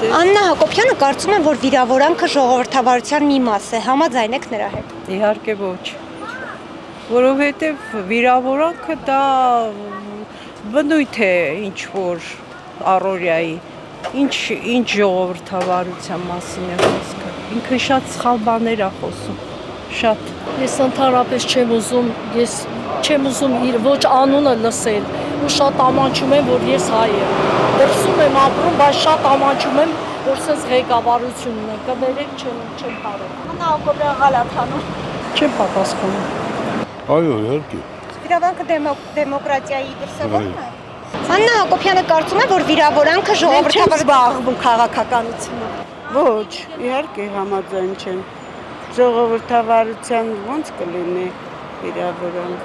Աննա Հակոբյանը կարծում է, որ վիրավորանքը ժողովրդավարության մի մաս է, համաձայն եք նրա հետ։ Իհարկե ոչ, որովհետև վիրավորանքը դա բնույթ է ինչ-որ առօրյայի, ինչ ժողովրդավարության մասին է խոսքը, ինքը շատ սխալ բաներ է խոսում, շատ։ Ես ընդհանրապես չեմ ուզում իր ոչ անունը լսել ու շատ ամաչում եմ, որ ես հայ եմ։ Դրսում եմ ապրում, բայց շատ ամաչում եմ, որ սենց ղեկավարությունն է, կներեք չեմ կարող։ Աննա Հակոբյան Ղալաթանում։ Չեմ պատասխանում։ Այո, իհարկե։ Վիրավորանքը դեմոկրատիայի դրսևորում է։ Աննա Հակոբյանը կարծում է, որ վիրավորանքը ժողովրդավարություն քաղաքականությունով։ Ոչ, իհարկե համաձայն չեմ։ Ժողովրդավարության ո՞նց կլինի վիրավորանք։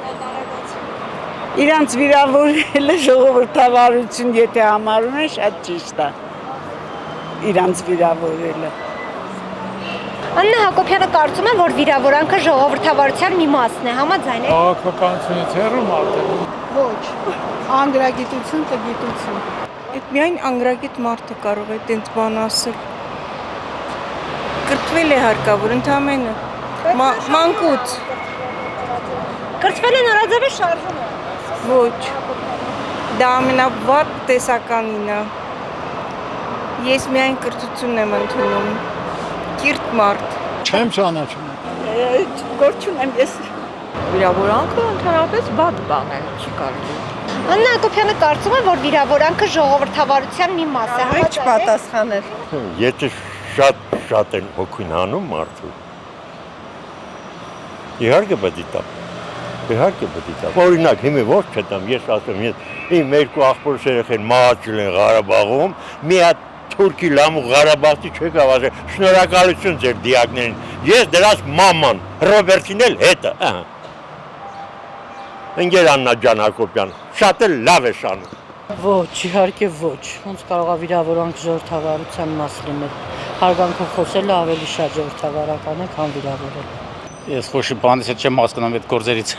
Իրանց վիրավորելը ժողովրդավարություն, եթե համարում են, շատ ճիշտ է։ Իրանց վիրավորելը։ Աննա Հակոբյանը կարծում է, որ վիրավորանքը ժողովրդավարության մի մասն է, համաձայն եք։ Քաղաքականությունից հեռու մարդ է։ Ոչ, անգրագիտություն տգիտություն։ Այդ միայն անգրագիտ մարդը կարող է տենց բան ասել։ Կրթվել է հարկավոր, ընդամենը, մանկուց, Կրթվել է նորաձևի շարժումը։ ոչ, դա ամենավատ տեսականին է, ես միայն կրթությունն եմ ընդունում, կիրթ մարդ։ Չեմ ճանաչում։ Գործ չունեմ ես։ Վիրավորանքը ընդհանրապես բադ բան է, չի կարելի։ Աննա Հակոբյանը կարծում է, որ վիրավորանքը ժողովրդավարության մի մաս է, Աղեջ պատասխանել։ Եթե շատ են հոգին հանում մարդու, իհարկե պետք է տամ, իհարկե պետք է տամ։ Օրինակ, հիմա ոչ չտամ, ես ասեմ, իմ երկու աղբորս երեխեն մահացել են Ղարաբաղում, մի հատ թուրքի լամու Ղարաբաղցի չեք ավազել, շնորհակալություն ձեր դիակներին, ես դրանց մաման, Ռոբերտին էլ հետը, ընկեր Աննա ջան Հակոբյան, շատ էլ լավ է շանում։ Ոչ, իհարկե ոչ, ոնց կարող է վիրավորանք ժողովրդավարության մաս լինել։ Հարգանքով խոսելը ավելի շատ ժողովրդավարական է, քան վիրավորել։ Ես խոշի բանից հետ չեմ հասկանում այդ գործերից։